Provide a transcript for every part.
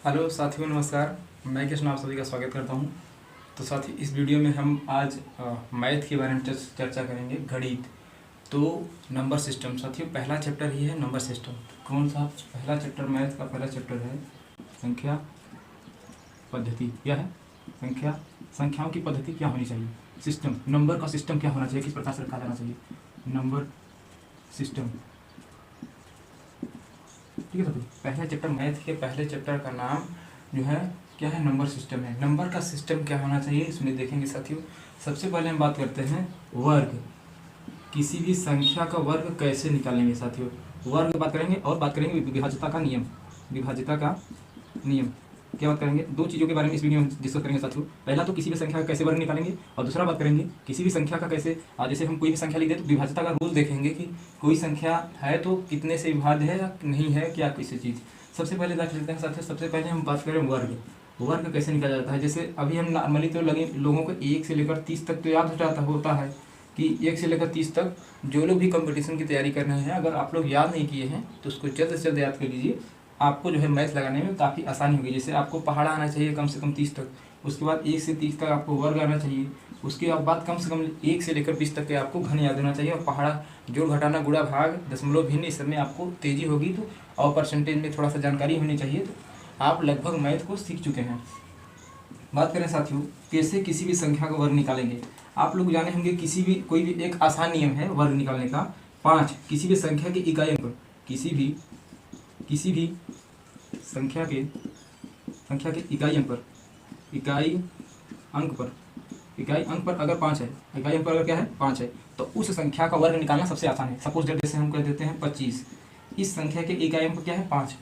Hello साथियों, नमस्कार। मैं कृष्ण आप सभी का स्वागत करता हूं। तो साथियों, इस वीडियो में हम आज मैथ के बारे में चर्चा करेंगे, गणित। तो नंबर सिस्टम साथियों, पहला चैप्टर ही है नंबर सिस्टम। कौन सा पहला चैप्टर? मैथ का पहला चैप्टर है संख्या पद्धति। क्या है? संख्याओं की पद्धति क्या होनी चाहिए, सिस्टम, नंबर का सिस्टम क्या होना चाहिए, किस प्रकार से रखा जाना चाहिए, नंबर सिस्टम। ठीक है साथियों, पहला चैप्टर मैथ के पहले चैप्टर का नाम जो है क्या है? नंबर सिस्टम है। नंबर का सिस्टम क्या होना चाहिए इसमें देखेंगे साथियों। सबसे पहले हम बात करते हैं वर्ग। किसी भी संख्या का वर्ग कैसे निकालेंगे साथियों, वर्ग बात करेंगे। और बात करेंगे विभाज्यता का नियम। विभाज्यता का नियम क्या बात करेंगे? दो चीज़ों के बारे में इस वीडियो में डिस्कस करेंगे साथियों। पहला तो किसी भी संख्या का कैसे वर्ग निकालेंगे, और दूसरा बात करेंगे किसी भी संख्या का कैसे, जैसे हम कोई भी संख्या लिख दे तो विभाज्यता का रूल देखेंगे कि कोई संख्या है तो कितने से विभाज्य है या नहीं है, क्या किसी चीज़। सबसे पहले बात करते हैं साथियों, सबसे पहले हम बात करें वर्ग। वर्ग कैसे निकाला जाता है? जैसे अभी हम नॉर्मली तो लगे लोगों को 1 से लेकर 30 तक तो याद हो जाता होता है कि 1 से लेकर 30 तक जो लोग भी कंपटीशन की तैयारी कर रहे हैं, अगर आप लोग याद नहीं किए हैं तो उसको जल्द से जल्द याद कर लीजिए। आपको जो है मैथ लगाने में काफ़ी आसानी होगी। जैसे आपको पहाड़ा आना चाहिए कम से कम 30 तक, उसके बाद 1 से 30 तक आपको वर्ग आना चाहिए, उसके बाद कम से कम 1 से लेकर 20 तक के आपको घन याद होना चाहिए। और पहाड़ा जोड़ घटाना गुणा भाग दशमलव भिन्न इस सब में आपको तेजी होगी तो, और परसेंटेज में थोड़ा सा जानकारी होनी चाहिए, तो आप लगभग मैथ को सीख चुके हैं। बात करें साथियों कैसे किसी भी संख्या का वर्ग निकालेंगे। आप लोग जाने होंगे किसी भी कोई भी एक आसान नियम है वर्ग निकालने का। 5 किसी भी संख्या के इकाई अंक पर, किसी भी संख्या के इकाई अंक पर अगर 5 है, इकाई अंक पर अगर क्या है 5 है, तो उस संख्या का वर्ग निकालना सबसे आसान है। सपोज जैसे हम कह देते हैं 25, इस संख्या के इकाई अंक क्या है 5।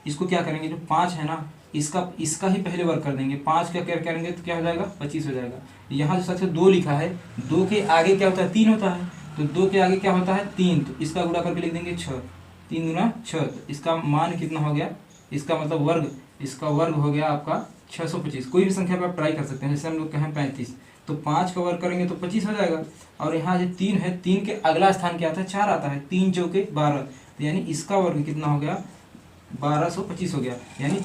इसको क्या करेंगे, जो 5 है ना, इसका ही पहले वर्ग कर देंगे। 5 का क्या करेंगे तो क्या हो जाएगा 25 हो जाएगा। यहाँ जो साथियों 2 लिखा है, 2 के आगे क्या होता है 3 होता है, तो 2 के आगे क्या होता है 3, तो इसका गुणा करके लिख देंगे 6। 3 गुना 6, तो इसका मान कितना हो गया, इसका मतलब वर्ग, इसका वर्ग हो गया आपका 625। कोई भी संख्या पर आप ट्राई कर सकते हैं। जैसे हम लोग कहें 35, तो 5 का वर्ग करेंगे तो 25 हो जाएगा। और यहाँ जो 3 है, 3 के अगला स्थान क्या आता है 4 आता है, 3 चौके 12, तो यानी इसका वर्ग कितना हो गया 1225 हो गया। यानी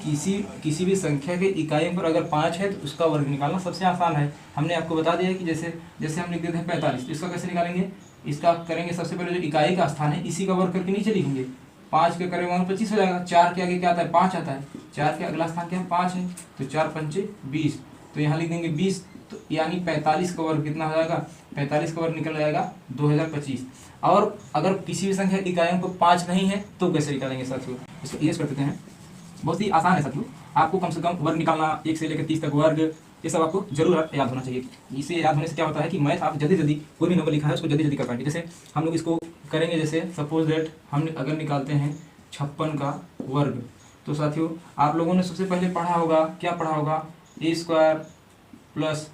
किसी भी संख्या के इकाइयों पर अगर 5 है तो उसका वर्ग निकालना सबसे आसान है। हमने आपको बता दिया है कि जैसे हम लिख देते हैं 45, तो इसका कैसे निकालेंगे, इसका करेंगे सबसे पहले जो इकाई का स्थान है इसी का वर्ग करके नीचे लिखेंगे। 5 के करेंगे 25 हो जाएगा। 4 के आगे क्या आता है 5 आता है, 4 के अगला स्थान क्या है 5 है, तो 4 पंचे 20, तो यहाँ लिख देंगे 20, तो यानी 45 का वर्ग कितना हो जाएगा, 45 का वर्ग निकल जाएगा 2025। और अगर किसी भी संख्या इकाइयों को 5 नहीं है तो कैसे निकालेंगे साथियों, इसको इरेज कर देते हैं। बहुत ही आसान है साथियों, आपको कम से कम वर्ग निकालना 1 से लेकर 30 तक वर्ग, ये सब आपको जरूर याद होना चाहिए। इसे याद होने से क्या होता है कि मैथ आप जल्दी कोई भी नंबर लिखा है उसको जल्दी कर पाएंगे। जैसे हम लोग इसको करेंगे, जैसे सपोज दैट हम अगर निकालते हैं 56 का वर्ग, तो साथियों आप लोगों ने सबसे पहले पढ़ा होगा, क्या पढ़ा होगा, a² plus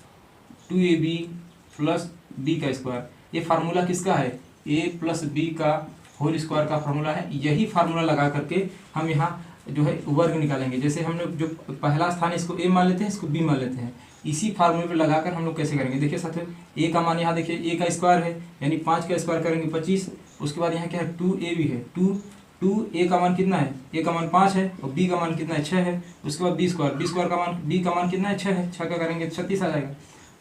2ab plus b का स्क्वायर। ये फार्मूला किसका है, a प्लस बी का होल स्क्वायर का फार्मूला है। यही फार्मूला लगा करके हम यहाँ जो है वर्ग निकालेंगे। जैसे हम लोग जो पहला स्थान है इसको a मान लेते हैं, इसको b मान लेते हैं। इसी फार्मूले पर लगाकर हम लोग कैसे करेंगे, देखिए साथियों a का मान यहाँ देखिए, a का स्क्वायर है यानी 5 का स्क्वायर करेंगे 25। उसके बाद यहाँ क्या है 2ab है, 2 a का मान कितना है, a का मान 5 है और b का मान कितना है 6 है। उसके बाद b स्क्वायर का मान, b का मान कितना है 6 है, 6 का करेंगे 36 आ जाएगा।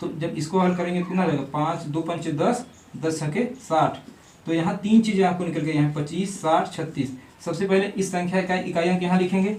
तो जब इसको हल करेंगे कितना आ जाएगा 5 2 पंचे 10, 10 छके 60। तो यहाँ 3 चीज़ें आपको निकल गई हैं 25 60 36। सबसे पहले इस संख्या का इकाई अंक यहाँ लिखेंगे,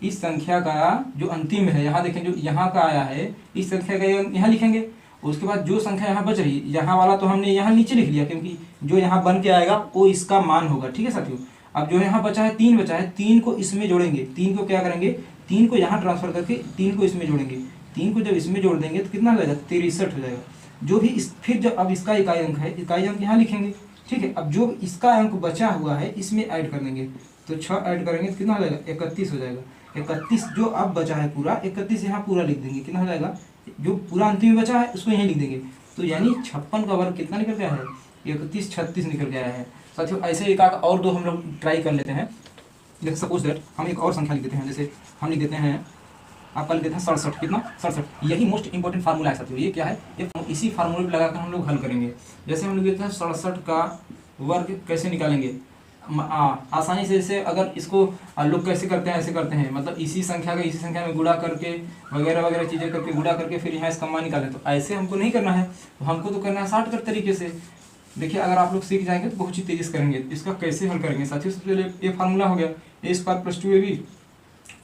इस संख्या का जो अंतिम है यहाँ देखें जो यहाँ का आया है, इस संख्या का यहाँ लिखेंगे। उसके बाद जो संख्या यहाँ बच रही है, यहाँ वाला तो हमने यहाँ नीचे लिख लिया क्योंकि जो यहाँ बन के आएगा वो इसका मान होगा। ठीक है साथियों, अब जो यहाँ बचा है 3 बचा है, 3 को इसमें जोड़ेंगे, 3 को क्या करेंगे 3 को यहाँ ट्रांसफर करके 3 को इसमें जोड़ेंगे। 3 को जब इसमें जोड़ देंगे तो कितना हो जाएगा 63 हो जाएगा। जो भी फिर जब अब इसका इकाई अंक है, इकाई अंक यहाँ लिखेंगे। ठीक है, अब जो इसका अंक बचा हुआ है इसमें ऐड कर देंगे, तो 6 ऐड करेंगे तो कितना हो जाएगा 31 हो जाएगा। 31 जो अब बचा है पूरा 31 यहाँ पूरा लिख देंगे, कितना हो जाएगा जो पूरा अंतिम में बचा है उसको यहीं लिख देंगे। तो यानी 56 का वर्ग कितना निकल गया है 31 36 निकल गया है साथियों। ऐसे एक और दो हम लोग ट्राई कर लेते हैं। जैसे सपोज दैट हम एक और संख्या लिख देते हैं, जैसे हम लिख देते हैं आपका लिख देते हैं 67। कितना 67, यही मोस्ट इंपॉर्टेंट फार्मूला है साथियों। ये क्या है, ये इसी फार्मूले पर लगाकर हम लोग हल करेंगे। जैसे हम लोग देते हैं 67 का वर्ग कैसे निकालेंगे, आसानी से जैसे अगर इसको लोग कैसे करते हैं, ऐसे करते हैं, मतलब इसी संख्या का इसी संख्या में गुणा करके वगैरह वगैरह चीज़ें करके गुणा करके फिर यहाँ इसका मान निकालें। तो ऐसे हमको नहीं करना है, तो हमको तो करना है शॉर्टकट तरीके से। देखिए अगर आप लोग सीख जाएंगे तो बहुत ही तेजी से करेंगे। इसका कैसे हल करेंगे साथियों, सबसे पहले ये फार्मूला हो गया a² + 2ab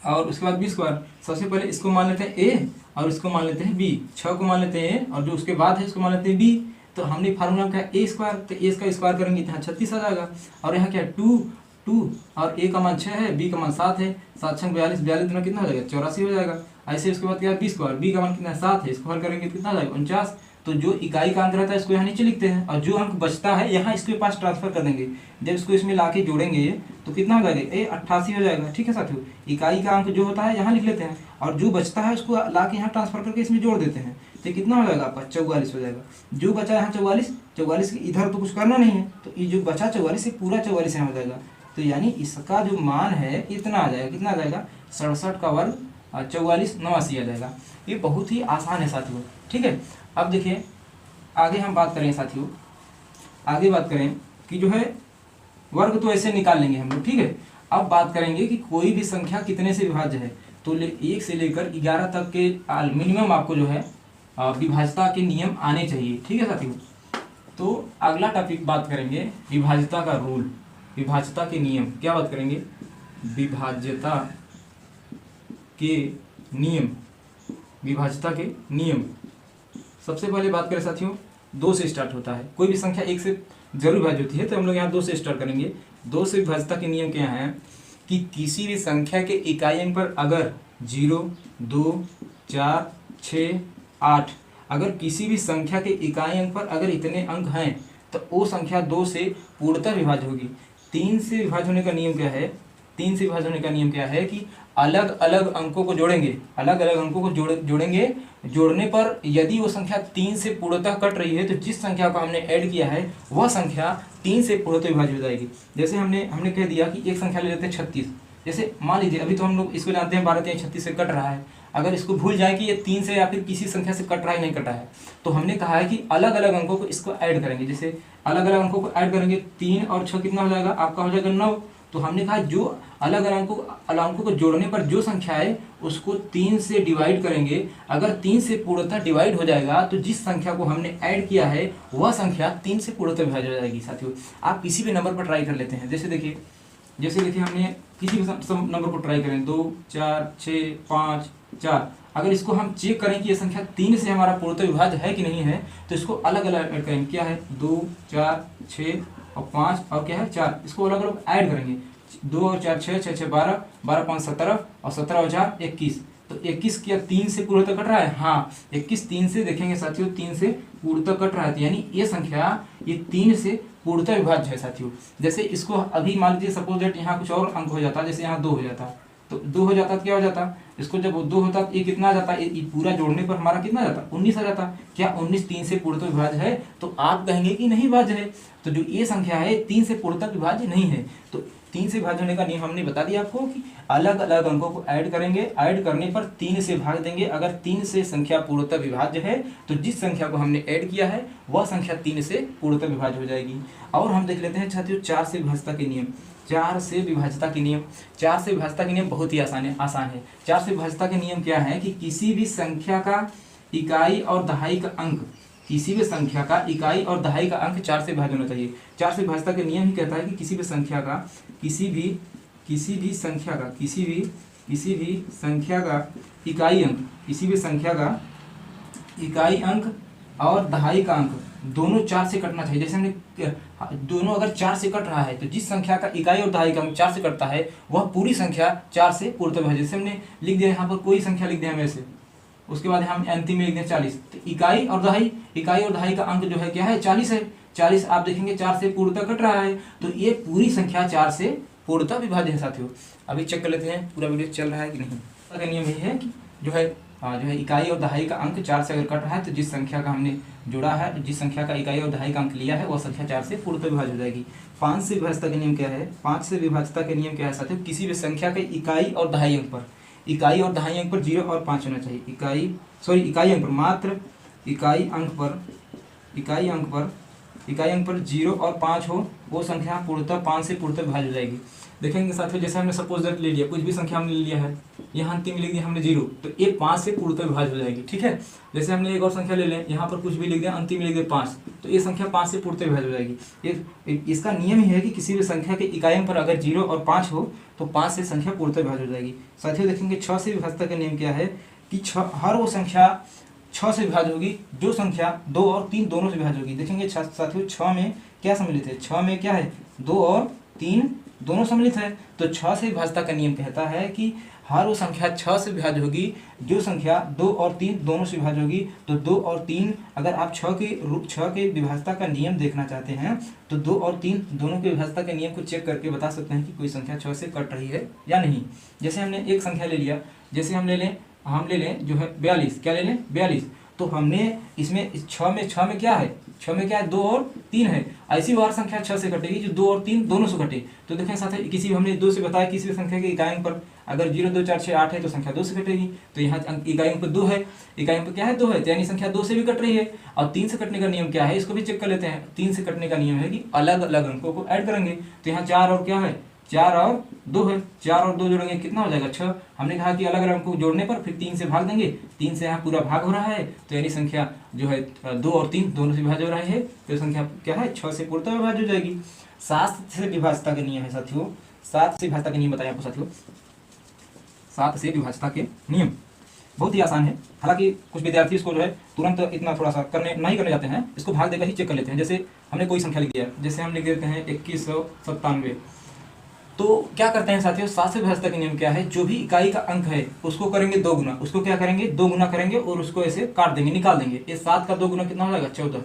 और उसके बाद b²। सबसे पहले इसको मान लेते हैं a और इसको मान लेते हैं b, 6 को मान लेते हैं a और जो उसके बाद है उसको मान लेते हैं b। तो हमने फार्मूला क्या है a², तो a का स्क्वायर करेंगे तो यहाँ 36 आ जाएगा। और यहाँ क्या है 2 और a का मान 6 है, b का मान 7 है, 7 6 42, 42 दूना कितना हो जाएगा 84 हो जाएगा। ऐसे उसके बाद क्या है b², b का मान कितना है 7 है, इसको हल करेंगे तो कितना आ जाएगा 49। तो जो इकाई का अंक रहता है इसको यहाँ नीचे लिखते हैं और जो अंक बचता है यहाँ इसके पास ट्रांसफर कर देंगे। जब इसको इसमें लाके जोड़ेंगे तो कितना हो जाएगा ये 88 हो जाएगा। ठीक है साथियों, इकाई का अंक जो होता है यहाँ लिख लेते हैं और जो बचता है उसको लाके यहाँ ट्रांसफर करके इसमें जोड़ देते हैं। तो कितना हो जाएगा आपका 44 हो जाएगा। जो बचा यहाँ 44 के इधर तो कुछ करना नहीं है, तो ये जो बचा 44 से पूरा 44 यहाँ हो जाएगा। तो यानी इसका जो मान है इतना आ जाएगा, कितना आ जाएगा 67 का वर्ग 44 89 आ जाएगा। ये बहुत ही आसान है साथियों। ठीक है, अब देखिए आगे हम बात करें साथियों, आगे बात करें कि जो है वर्ग तो ऐसे निकाल लेंगे हम लोग। ठीक है, अब बात करेंगे कि कोई भी संख्या कितने से विभाज्य है। तो 1 से लेकर 11 तक के मिनिमम आपको जो है विभाज्यता के नियम आने चाहिए। ठीक है साथियों, तो अगला टॉपिक बात करेंगे विभाज्यता का रूल, विभाज्यता के नियम। क्या बात करेंगे, विभाज्यता के नियम, विभाज्यता के नियम। सबसे पहले बात करें साथियों 2 से स्टार्ट होता है, कोई भी संख्या 1 से जरूर विभाज्य होती है, तो हम लोग यहाँ 2 से स्टार्ट करेंगे। 2 से विभाज्यता के नियम क्या है कि किसी भी संख्या के इकाई अंक पर अगर 0 2 4 6 8 अगर किसी भी संख्या के इकाई अंक पर अगर इतने अंक हैं तो वो संख्या 2 से पूर्णतः विभाज्य होगी। 3 से विभाज्य होने का नियम क्या है, 3 से विभाज्य होने का नियम क्या है कि अलग अलग अंकों को जोड़ेंगे, अलग अलग अंकों को जोड़ेंगे, जोड़ने पर यदि वो संख्या 3 से पूर्णतः कट रही है तो जिस संख्या को हमने ऐड किया है वह संख्या 3 से पूर्णतः विभाज्य हो जाएगी। जैसे हमने कह दिया कि एक संख्या ले लेते हैं 36। जैसे मान लीजिए अभी तो हम लोग इसको जानते हैं 12 3 36 से कट रहा है, अगर इसको भूल जाए कि ये 3 से या फिर किसी संख्या से कट रहा है नहीं कटा है, तो हमने कहा है कि अलग अलग अंकों को इसको ऐड करेंगे। जैसे अलग अलग अंकों को ऐड करेंगे 3 और 6 कितना हो जाएगा आपका, हो जाएगा 9। तो हमने कहा जो अलग अलग अंकों को जोड़ने पर जो संख्या है उसको 3 से डिवाइड करेंगे। अगर 3 से पूर्णतः डिवाइड हो जाएगा तो जिस संख्या को हमने ऐड किया है वह संख्या 3 से पूर्णतः विभाज्य हो जाएगी। साथियों आप किसी भी नंबर पर ट्राई कर लेते हैं, जैसे देखिए हमने किसी भी नंबर को ट्राई करें 2 4 6 5 4, अगर इसको हम चेक करें कि ये संख्या 3 से हमारा पूर्णतः विभाज्य है कि नहीं है तो इसको अलग अलग ऐड करेंगे। क्या है 2 4 6 और 5 और क्या है 4, इसको अलग अलग ऐड करेंगे। 2 और 4 6 6 6 12 12 5 17 और 17 और 4 21। तो 21 क्या 3 से पूर्णतः कट रहा है, हाँ 21 3 से देखेंगे साथियों 3 से पूर्णतः कट रहा है, तो यानी ये संख्या ये 3 से पूर्णतः विभाज्य है साथियों। जैसे इसको अभी मान लीजिए सपोज दैट यहाँ कुछ और अंक हो जाता, जैसे यहाँ 2 हो जाता, तो 2 हो जाता तो क्या हो जाता, इसको जब 2 होता तो ये कितना आ जाता, ये पूरा जोड़ने पर हमारा कितना आ जाता 19 आ जाता। क्या 19 3 से पूर्णतः विभाज्य है, तो आप कहेंगे कि नहीं विभाज्य है। तो जो ये संख्या है 3 से पूर्णतः विभाज्य नहीं है। तो 3 से विभाज्य होने का नियम हमने बता दिया आपको कि अलग अलग अंकों को ऐड करेंगे, ऐड करने पर 3 से भाग देंगे। अगर 3 से संख्या पूर्णतः विभाज्य है तो जिस संख्या को हमने ऐड किया है वह संख्या 3 से पूर्णतः विभाज्य हो जाएगी। और हम देख लेते हैं साथियों 4 से विभाज्यता के नियम। 4 से विभाज्यता के नियम, 4 से विभाज्यता के नियम बहुत ही आसान है। 4 से विभाज्यता के नियम क्या है कि किसी भी संख्या का इकाई और दहाई का अंक, किसी भी संख्या का इकाई और दहाई का अंक 4 से विभाज्य होना चाहिए। 4 से विभाज्यता के नियम ही कहता है कि किसी भी संख्या का इकाई अंक और दहाई का अंक दोनों 4 से कटना चाहिए। जैसे हमने दोनों अगर 4 से कट रहा है तो जिस संख्या का इकाई और दहाई का अंक 4 से कटता है वह पूरी संख्या 4 से पूर्णतः विभाज्य। जैसे हमने लिख दिया यहाँ पर कोई संख्या लिख दिया वैसे, उसके बाद हम अंतिम में लिख दें 40, तो इकाई और दहाई का अंक जो है क्या है 40 है। 40 आप देखेंगे 4 से पूर्णतः कट रहा है, तो ये पूरी संख्या 4 से पूर्णतः विभाज्य है साथियों। अभी चेक कर लेते हैं पूरा वीडियो चल रहा है कि नहीं। अगर नियम यही है कि जो है इकाई और दहाई का अंक 4 से अगर कट रहा है तो जिस संख्या का हमने जोड़ा है, जिस संख्या का इकाई और दहाई का अंक लिया है वह संख्या 4 से पूर्णतः विभाज्य हो जाएगी। 5 से विभाज्यता के नियम क्या है, 5 से विभाज्यता के नियम क्या है साथियों, किसी भी संख्या के इकाई और दहाई अंक पर 0 और 5 होना चाहिए। इकाई अंक पर मात्र इकाई अंक पर इकाई अंक पर 0 और 5 हो वो संख्या पूर्णतः 5 से पूर्णतः विभाज्य हो जाएगी। देखेंगे साथियों, जैसे हमने सपोज दैट ले लिया, कुछ भी संख्या हमने ले लिया है, यहाँ अंतिम लिख दिया हमने 0, तो ये 5 से पूर्णतः विभाज्य हो जाएगी। ठीक है, जैसे हमने एक और संख्या ले लें, यहाँ पर कुछ भी लिख दिया, अंतिम लिख दिया 5, तो ये संख्या 5 से पूर्णतः विभाज्य हो जाएगी। इसका नियम ही है कि किसी भी संख्या के इकाई अंक पर अगर 0 और 5 हो तो 5 से संख्या पूर्णतः विभाज्य हो जाएगी। साथियों देखेंगे 6 से विभाज्यता का नियम क्या है कि हर वो संख्या 6 से विभाज्य होगी जो संख्या 2 और 3 दोनों से विभाज्य होगी। देखेंगे साथियों 6 में क्या सम्मिलित है, 6 में क्या है, 2 और 3 दोनों सम्मिलित है। तो 6 से विभाज्यता का नियम कहता है कि हर वो संख्या 6 से विभाज्य होगी जो संख्या 2 और 3 दोनों से विभाज्य होगी। तो 2 और 3, अगर आप 6 के विभाज्यता का नियम देखना चाहते हैं तो 2 और 3 दोनों के विभाज्यता के नियम को चेक करके बता सकते हैं कि कोई संख्या 6 से कट रही है या नहीं। जैसे हमने एक संख्या ले लिया, जैसे हम ले लें जो है 42, क्या ले लें 42, तो हमने इसमें 6 में क्या है, 6 में क्या है, 2 और 3 है। ऐसी बार संख्या 6 से कटेगी जो 2 और 3 दोनों से कटे। तो देखें साथ ही किसी हमने 2 से बताया, किसी भी संख्या के इकाई अंक पर अगर 0 2 4 6 8 है तो संख्या 2 से कटेगी। तो यहाँ इकाई अंक 2 है, इकाई अंक क्या है 2 है, तो यानी संख्या 2 से भी कट रही है। और 3 से कटने का नियम क्या है, इसको भी चेक कर लेते हैं। 3 से कटने का नियम है कि अलग अलग अंकों को ऐड करेंगे। तो यहाँ 4 और क्या है, 4 और 2 है, 4 और 2 जोड़ेंगे कितना हो जाएगा 6। हमने कहा कि अलग अलग अंकों को जोड़ने पर फिर 3 से भाग देंगे, 3 से यहाँ पूरा भाग हो रहा है, तो यानी संख्या जो है 2 और 3 दोनों से विभाज्य हो रहा है, तो संख्या क्या है 6 से पूर्णतः विभाज्य हो जाएगी। 7 से विभाज्यता के नियम है साथियों, 7 से विभाज्यता के नियम बताया आपको साथियों। 7 से विभाज्यता के नियम बहुत ही आसान है, हालांकि कुछ विद्यार्थी इसको जो है तुरंत इतना थोड़ा सा नहीं करने जाते हैं, इसको भाग देकर ही चेक कर लेते हैं। जैसे हमने कोई संख्या लिख दिया, जैसे हम लिख देते हैं 2197, तो क्या करते हैं साथियों, 7 से विभाज्यता का नियम क्या है, जो भी इकाई का अंक है उसको करेंगे 2 गुना, उसको क्या करेंगे 2 गुना करेंगे और उसको ऐसे काट देंगे, निकाल देंगे। ये 7 का 2 गुना कितना हो जाएगा 14,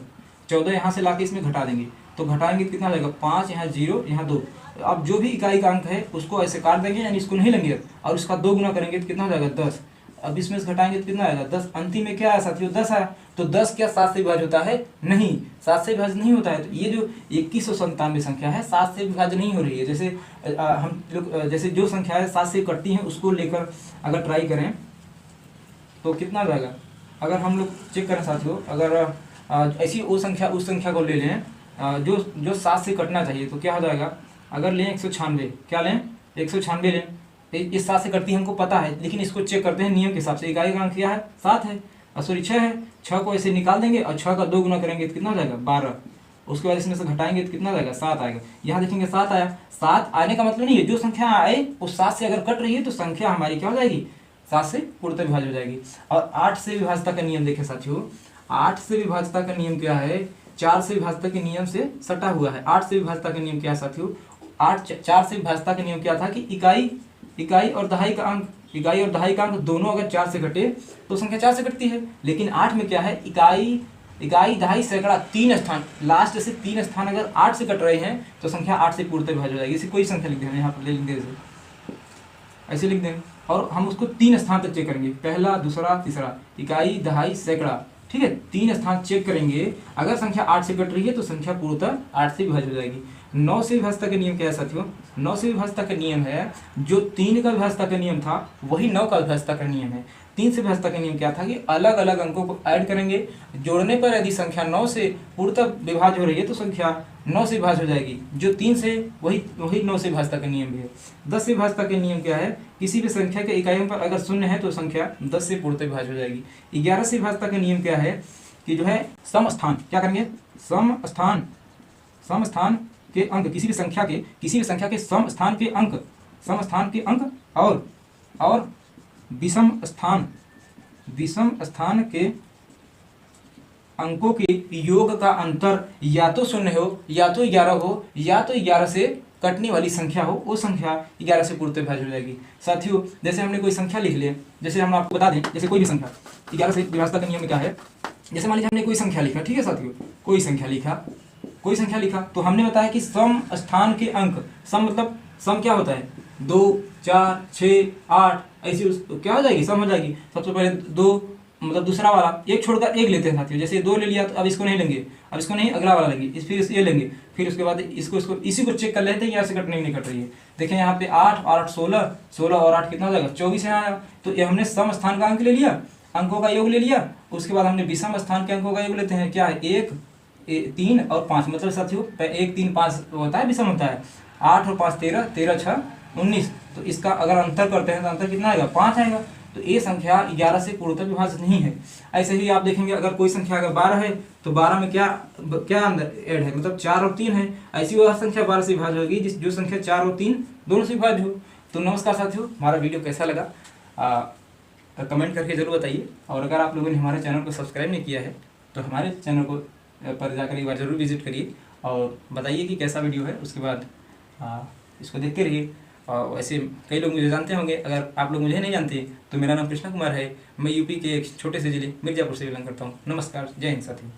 14 यहाँ से लाके इसमें घटा देंगे, तो घटाएंगे कितना हो जाएगा 5, यहाँ 0 यहाँ 2। अब जो भी इकाई का अंक है उसको ऐसे काट देंगे, यानी इसको नहीं लेंगे और उसका 2 गुना करेंगे तो कितना हो जाएगा 10। अब इसमें से घटाएंगे तो कितना आएगा 10। अंतिम में क्या आया साथियों 10 आया। तो 10 क्या 7 से विभाज्य होता है, नहीं 7 से विभाज्य नहीं होता है। तो ये जो 2197 संख्या है 7 से विभाज्य नहीं हो रही है। जैसे हम लोग जैसे जो संख्या है 7 से कटती हैं उसको लेकर अगर ट्राई करें तो कितना आ जाएगा। अगर हम लोग चेक करें साथियों, अगर ऐसी उस संख्या को ले लें जो 7 से कटना चाहिए, तो क्या हो जाएगा। अगर लें 196, क्या लें 196 लें, इस 7 से कटती है हमको पता है, लेकिन इसको चेक करते हैं नियम के हिसाब से। इकाई का अंक क्या है 7 है, सॉरी 6 है, 6 को ऐसे निकाल देंगे और 6 का 2 गुना करेंगे तो कितना हो जाएगा 12। उसके बाद इसमें से घटाएंगे तो कितना जाएगा 7 आएगा। यहाँ देखेंगे 7 आया। 7 आने का मतलब नहीं है जो संख्या आए उस 7 से अगर कट रही है तो संख्या हमारी क्या हो जाएगी 7 से पूर्णतः विभाज्य हो जाएगी। और 8 से विभाज्यता का नियम देखें साथियों, 8 से विभाज्यता का नियम क्या है, 4 से विभाज्यता के नियम से सटा हुआ है। 8 से विभाज्यता का नियम क्या है साथियों, 4 से विभाज्यता का नियम क्या था कि इकाई और दहाई का अंक दोनों अगर 4 से कटे तो संख्या 4 से कटती है। लेकिन 8 में क्या है, इकाई दहाई सैकड़ा 3 स्थान, लास्ट से 3 स्थान अगर 8 से कट रहे हैं तो संख्या 8 से पूर्णतः विभाज्य हो जाएगी। इसे कोई संख्या लिख दें, यहाँ पर लिख दें, ऐसे लिख दें और हम उसको 3 स्थान तक चेक करेंगे, पहला दूसरा तीसरा, इकाई दहाई सैकड़ा, ठीक है 3 स्थान चेक करेंगे। अगर संख्या 8 से कट रही है तो संख्या पूर्णतः 8 से विभाज्य हो जाएगी। 9 से विभाज्यता का नियम क्या है साथियों, 9 से विभाज्यता का नियम है जो 3 का विभाज्यता का नियम था वही 9 का विभाज्यता का नियम है। 3 से विभाज्यता का नियम क्या था कि अलग अलग अंकों को ऐड करेंगे, जोड़ने पर यदि संख्या 9 से पूर्णतः विभाज्य हो रही है तो संख्या 9 से विभाज्य हो जाएगी। जो 3 से वही 9 से विभाज्यता का नियम भी है। 10 से विभाज्यता का नियम क्या है, किसी भी संख्या के इकाइयों पर अगर शून्य है तो संख्या 10 से पूर्णतः विभाज्य हो जाएगी। 11 से विभाज्यता का नियम क्या है कि जो है समस्थान, क्या करेंगे समस्थान के अंक, किसी भी संख्या के समस्थान के अंक और विषम स्थान के अंकों के योग का अंतर या तो 0 हो या तो 11 हो या तो 11 से कटने वाली संख्या हो, वो संख्या 11 से पूर्णतः विभाज्य हो जाएगी। साथियों जैसे हमने कोई संख्या लिख लिया, जैसे हम आपको बता दें, जैसे कोई भी संख्या 11 से विभाज्यता का नियम क्या है। जैसे मान लीजिए हमने कोई संख्या लिखा, ठीक है साथियों, कोई संख्या लिखा तो हमने बताया कि सम स्थान के अंक, सम मतलब सम क्या होता है 2 4 6 8 ऐसी तो क्या हो जाएगी सम हो जाएगी। सबसे पहले 2 मतलब दूसरा वाला एक छोड़कर एक लेते हैं साथियों, जैसे 2 ले लिया तो अब इसको नहीं लेंगे, अब इसको नहीं अगला वाला लेंगे, फिर ये लेंगे, फिर उसके बाद इसको इसी को चेक कर लेते हैं यहाँ से कटने नहीं कट रही है। देखें यहाँ पे 8 और 8 16 और 8 कितना हो जाएगा 24 यहाँ आया। तो ये हमने सम स्थान का अंक ले लिया, अंकों का योग ले लिया। उसके बाद हमने विषम स्थान के अंकों का योग लेते हैं, क्या है 1 3 और 5 मतलब साथियों 1 3 5 होता है, विषम होता है। 8 और 5 13, 13 6 19। तो इसका अगर अंतर करते हैं तो अंतर कितना आएगा? 5 आएगा। तो ये संख्या 11 से पूर्णतः विभाजित नहीं है। ऐसे ही आप देखेंगे अगर कोई संख्या अगर 12 है तो 12 में क्या क्या अंदर ऐड है, मतलब 4 और 3 है। ऐसी वह संख्या 12 से विभाज्य होगी जो संख्या 4 और 3 दोनों से विभाज्य हो। तो नमस्कार साथियों, हमारा वीडियो कैसा लगा कमेंट करके जरूर बताइए। और अगर आप लोगों ने हमारे चैनल को सब्सक्राइब नहीं किया है तो हमारे चैनल को पर जाकर एक बार जरूर विजिट करिए और बताइए कि कैसा वीडियो है। उसके बाद इसको देखते रहिए। और वैसे कई लोग मुझे जानते होंगे, अगर आप लोग मुझे नहीं जानते तो मेरा नाम कृष्णा कुमार है। मैं यूपी के एक छोटे से जिले मिर्ज़ापुर से बिलोंग करता हूँ। नमस्कार, जय हिंद साथियों।